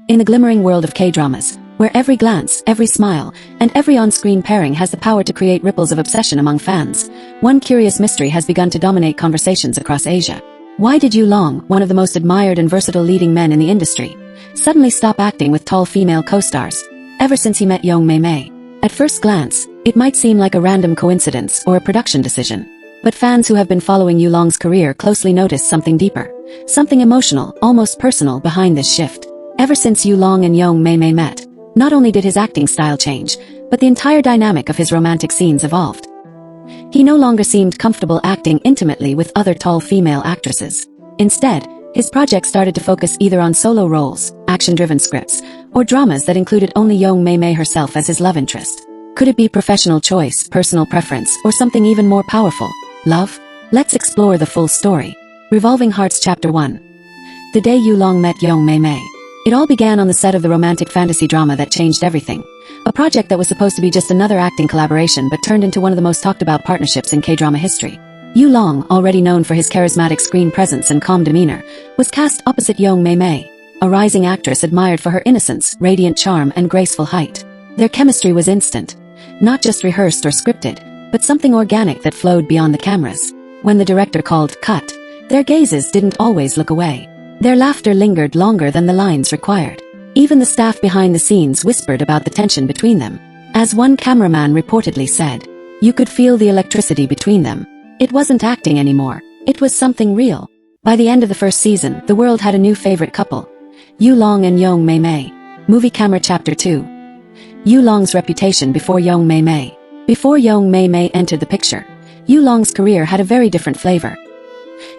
In the glimmering world of K-dramas, where every glance, every smile, and every on-screen pairing has the power to create ripples of obsession among fans, one curious mystery has begun to dominate conversations across Asia. Why did Yu Long, one of the most admired and versatile leading men in the industry, suddenly stop acting with tall female co-stars, ever since he met Yong Mei Mei? At first glance, it might seem like a random coincidence or a production decision. But fans who have been following Yu Long's career closely notice something deeper, something emotional, almost personal behind this shift. Ever since Yu Long and Yong Mei Mei met, not only did his acting style change, but the entire dynamic of his romantic scenes evolved. He no longer seemed comfortable acting intimately with other tall female actresses. Instead, his projects started to focus either on solo roles, action-driven scripts, or dramas that included only Yong Mei Mei herself as his love interest. Could it be professional choice, personal preference, or something even more powerful? Love? Let's explore the full story. Revolving Hearts Chapter 1. The day Yu Long met Yong Mei Mei. It all began on the set of the romantic fantasy drama that changed everything. A project that was supposed to be just another acting collaboration but turned into one of the most talked about partnerships in K-drama history. Yu Long, already known for his charismatic screen presence and calm demeanor, was cast opposite Yong Mei Mei, a rising actress admired for her innocence, radiant charm, and graceful height. Their chemistry was instant. Not just rehearsed or scripted, but something organic that flowed beyond the cameras. When the director called cut, their gazes didn't always look away. Their laughter lingered longer than the lines required. Even the staff behind the scenes whispered about the tension between them. As one cameraman reportedly said, you could feel the electricity between them. It wasn't acting anymore. It was something real. By the end of the first season, the world had a new favorite couple. Yu Long and Yong Mei Mei. Movie Camera Chapter 2. Yu Long's reputation before Yong Mei Mei. Before Yong Mei Mei entered the picture, Yu Long's career had a very different flavor.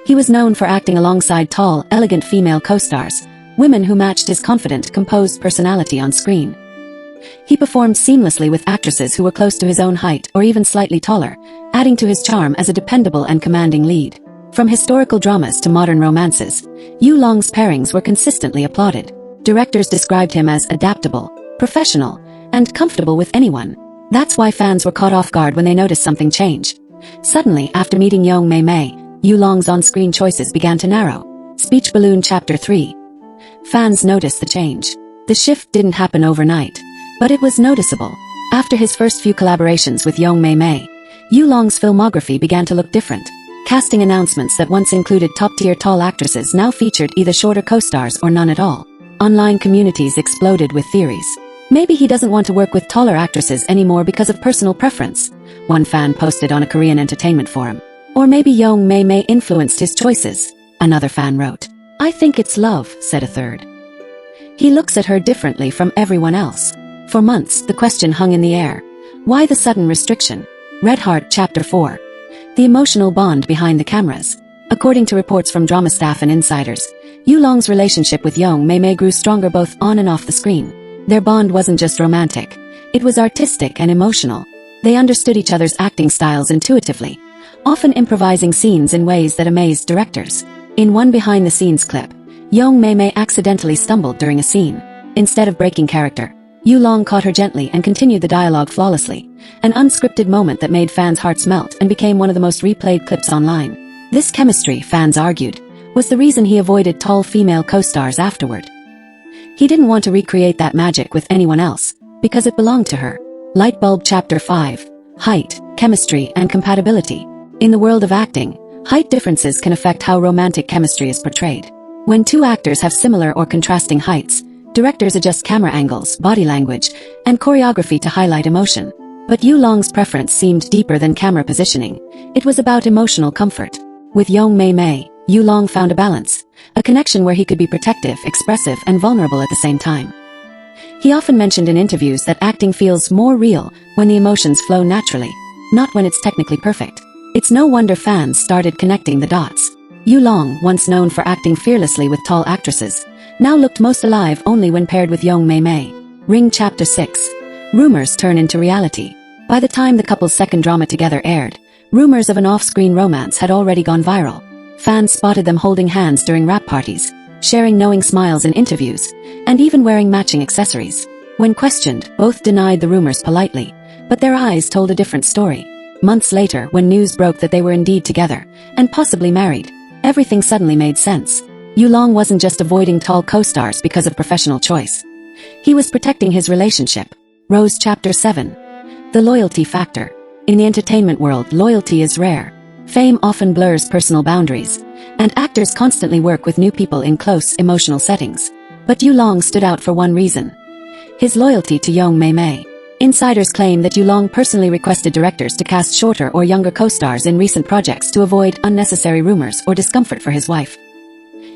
He was known for acting alongside tall, elegant female co-stars, women who matched his confident, composed personality on screen. He performed seamlessly with actresses who were close to his own height or even slightly taller, adding to his charm as a dependable and commanding lead. From historical dramas to modern romances, Yu Long's pairings were consistently applauded. Directors described him as adaptable, professional, and comfortable with anyone. That's why fans were caught off guard when they noticed something change. Suddenly, after meeting Yong Mei Mei, Yu Long's on-screen choices began to narrow. Speech Balloon Chapter 3. Fans noticed the change. The shift didn't happen overnight, but it was noticeable. After his first few collaborations with Yong Mei Mei, Yu Long's filmography began to look different. Casting announcements that once included top-tier tall actresses now featured either shorter co-stars or none at all. Online communities exploded with theories. Maybe he doesn't want to work with taller actresses anymore because of personal preference, one fan posted on a Korean entertainment forum. Or maybe Yong Mei Mei influenced his choices, another fan wrote. I think it's love, said a third. He looks at her differently from everyone else. For months, the question hung in the air. Why the sudden restriction? Red Heart Chapter 4. The emotional bond behind the cameras. According to reports from drama staff and insiders, Yu Long's relationship with Yong Mei Mei grew stronger both on and off the screen. Their bond wasn't just romantic. It was artistic and emotional. They understood each other's acting styles intuitively, often improvising scenes in ways that amazed directors. In one behind-the-scenes clip, Yong Mei Mei accidentally stumbled during a scene. Instead of breaking character, Yu Long caught her gently and continued the dialogue flawlessly, an unscripted moment that made fans' hearts melt and became one of the most replayed clips online. This chemistry, fans argued, was the reason he avoided tall female co-stars afterward. He didn't want to recreate that magic with anyone else, because it belonged to her. Lightbulb Chapter 5. Height, Chemistry, and Compatibility. In the world of acting, height differences can affect how romantic chemistry is portrayed. When two actors have similar or contrasting heights, directors adjust camera angles, body language, and choreography to highlight emotion. But Yu Long's preference seemed deeper than camera positioning. It was about emotional comfort. With Yong Mei Mei, Yu Long found a balance, a connection where he could be protective, expressive, and vulnerable at the same time. He often mentioned in interviews that acting feels more real when the emotions flow naturally, not when it's technically perfect. It's no wonder fans started connecting the dots. Yu Long, once known for acting fearlessly with tall actresses, now looked most alive only when paired with Yong Mei Mei. Ring Chapter 6. Rumors turn into reality. By the time the couple's second drama together aired, rumors of an off-screen romance had already gone viral. Fans spotted them holding hands during rap parties, sharing knowing smiles in interviews, and even wearing matching accessories. When questioned, both denied the rumors politely, but their eyes told a different story. Months later, when news broke that they were indeed together, and possibly married, everything suddenly made sense. Yulong wasn't just avoiding tall co-stars because of professional choice. He was protecting his relationship. Rose Chapter 7. The loyalty factor. In the entertainment world, loyalty is rare. Fame often blurs personal boundaries, and actors constantly work with new people in close, emotional settings. But Yulong stood out for one reason: his loyalty to Yong Mei Mei. Insiders claim that Yulong personally requested directors to cast shorter or younger co-stars in recent projects to avoid unnecessary rumors or discomfort for his wife.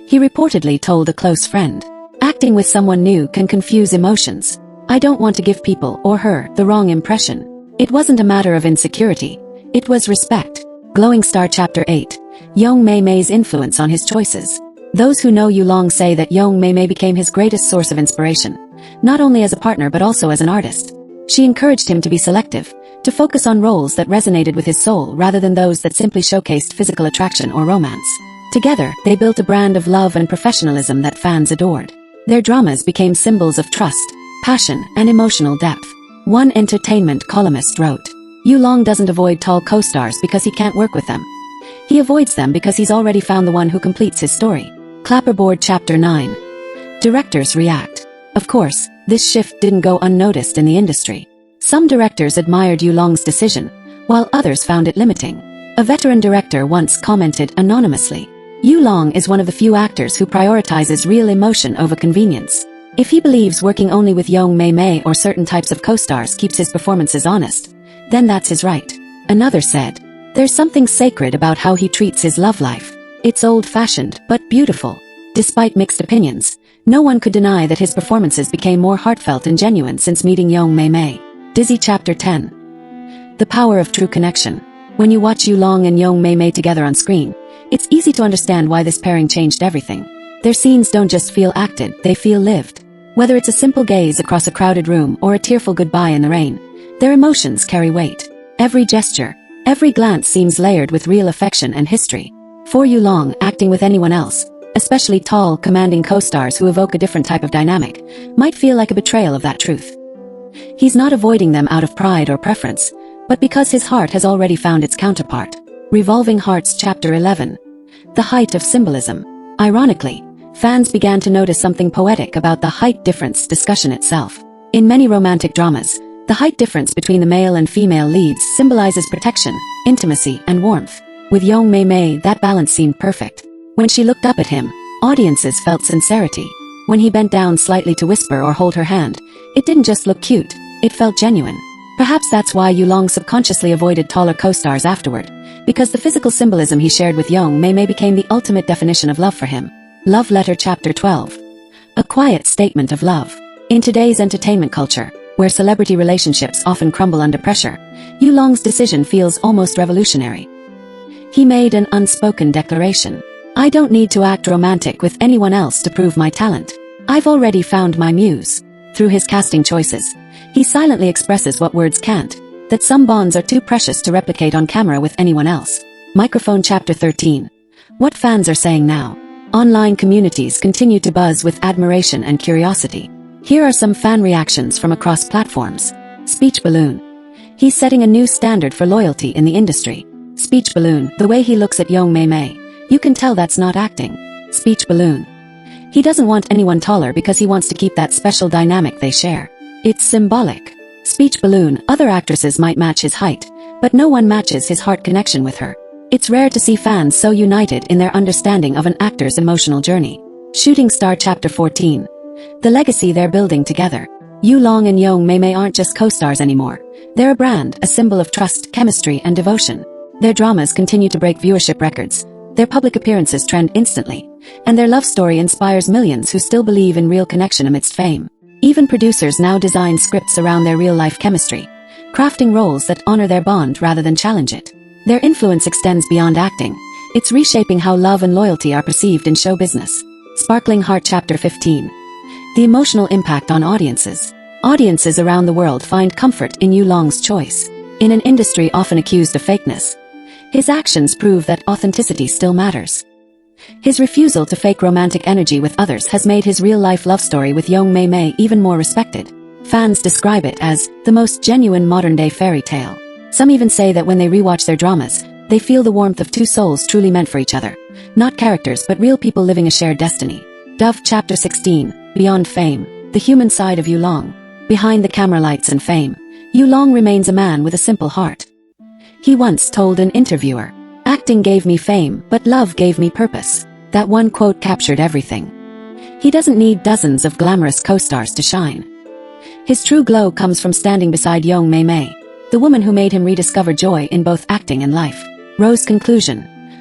He reportedly told a close friend, "Acting with someone new can confuse emotions. I don't want to give people, or her, the wrong impression." It wasn't a matter of insecurity. It was respect. Glowing Star Chapter 8. Yong Mei Mei's influence on his choices. Those who know Yulong say that Yong Mei Mei became his greatest source of inspiration, not only as a partner but also as an artist. She encouraged him to be selective, to focus on roles that resonated with his soul rather than those that simply showcased physical attraction or romance. Together, they built a brand of love and professionalism that fans adored. Their dramas became symbols of trust, passion, and emotional depth. One entertainment columnist wrote, "Yulong doesn't avoid tall co-stars because he can't work with them. He avoids them because he's already found the one who completes his story." Clapperboard Chapter 9. Directors react. Of course, this shift didn't go unnoticed in the industry. Some directors admired Yulong's decision, while others found it limiting. A veteran director once commented anonymously, "Yulong is one of the few actors who prioritizes real emotion over convenience. If he believes working only with Yong Mei Mei or certain types of co-stars keeps his performances honest, then that's his right." Another said, "There's something sacred about how he treats his love life. It's old-fashioned, but beautiful." Despite mixed opinions, no one could deny that his performances became more heartfelt and genuine since meeting Yong Mei Mei. Dizzy Chapter 10. The power of true connection. When you watch Yulong and Yong Mei Mei together on screen, it's easy to understand why this pairing changed everything. Their scenes don't just feel acted, they feel lived. Whether it's a simple gaze across a crowded room or a tearful goodbye in the rain, their emotions carry weight. Every gesture, every glance seems layered with real affection and history. For Yulong, acting with anyone else, especially tall, commanding co-stars who evoke a different type of dynamic, might feel like a betrayal of that truth. He's not avoiding them out of pride or preference, but because his heart has already found its counterpart. Revolving Hearts Chapter 11. The height of symbolism. Ironically, fans began to notice something poetic about the height difference discussion itself. In many romantic dramas, the height difference between the male and female leads symbolizes protection, intimacy, and warmth. With Yong Mei Mei, that balance seemed perfect. When she looked up at him, audiences felt sincerity. When he bent down slightly to whisper or hold her hand, it didn't just look cute, it felt genuine. Perhaps that's why Yulong subconsciously avoided taller co-stars afterward, because the physical symbolism he shared with Yong Mei Mei became the ultimate definition of love for him. Love Letter Chapter 12. A quiet statement of love. In today's entertainment culture, where celebrity relationships often crumble under pressure, Yulong's decision feels almost revolutionary. He made an unspoken declaration. "I don't need to act romantic with anyone else to prove my talent. I've already found my muse." Through his casting choices, he silently expresses what words can't, that some bonds are too precious to replicate on camera with anyone else. Microphone Chapter 13. What fans are saying now. Online communities continue to buzz with admiration and curiosity. Here are some fan reactions from across platforms. Speech Balloon. He's setting a new standard for loyalty in the industry. Speech Balloon. The way he looks at Yong Mei Mei, you can tell that's not acting. Speech Balloon. He doesn't want anyone taller because he wants to keep that special dynamic they share. It's symbolic. Speech Balloon. Other actresses might match his height, but no one matches his heart connection with her. It's rare to see fans so united in their understanding of an actor's emotional journey. Shooting Star Chapter 14. The legacy they're building together. Yulong and Yong Mei Mei aren't just co-stars anymore. They're a brand, a symbol of trust, chemistry, and devotion. Their dramas continue to break viewership records. Their public appearances trend instantly, and their love story inspires millions who still believe in real connection amidst fame. Even producers now design scripts around their real-life chemistry, crafting roles that honor their bond rather than challenge it. Their influence extends beyond acting. It's reshaping how love and loyalty are perceived in show business. Sparkling Heart Chapter 15. The emotional impact on audiences. Audiences around the world find comfort in Yulong's choice. In an industry often accused of fakeness, his actions prove that authenticity still matters. His refusal to fake romantic energy with others has made his real-life love story with Yong Mei Mei even more respected. Fans describe it as the most genuine modern-day fairy tale. Some even say that when they rewatch their dramas, They feel the warmth of two souls truly meant for each other. Not characters but real people living a shared destiny. Dove Chapter 16, Beyond Fame. The human side of Yulong. Behind the camera lights and fame, Yulong remains a man with a simple heart. He once told an interviewer, "Acting gave me fame, but love gave me purpose." That one quote captured everything. He doesn't need dozens of glamorous co-stars to shine. His true glow comes from standing beside Yong Mei Mei, the woman who made him rediscover joy in both acting and life. Rose conclusion.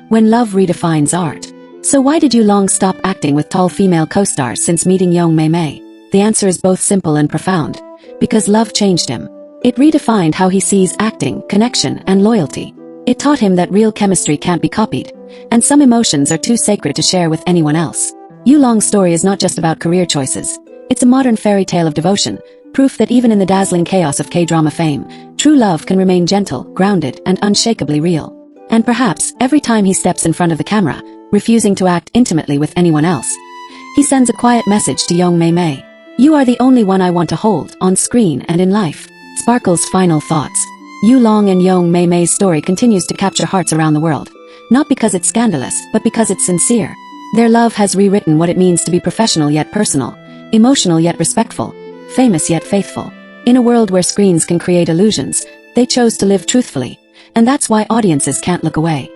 When love redefines art. So why did Yulong stop acting with tall female co-stars since meeting Yong Mei Mei? The answer is both simple and profound. Because love changed him. It redefined how he sees acting, connection, and loyalty. It taught him that real chemistry can't be copied, and some emotions are too sacred to share with anyone else. Yulong's story is not just about career choices. It's a modern fairy tale of devotion, proof that even in the dazzling chaos of K-drama fame, true love can remain gentle, grounded, and unshakably real. And perhaps, every time he steps in front of the camera, refusing to act intimately with anyone else, he sends a quiet message to Yong Mei Mei. You are the only one I want to hold, on screen and in life. Sparkle's final thoughts. Yulong and Yong Mei Mei's story continues to capture hearts around the world. Not because it's scandalous, but because it's sincere. Their love has rewritten what it means to be professional yet personal, emotional yet respectful, famous yet faithful. In a world where screens can create illusions, they chose to live truthfully. And that's why audiences can't look away.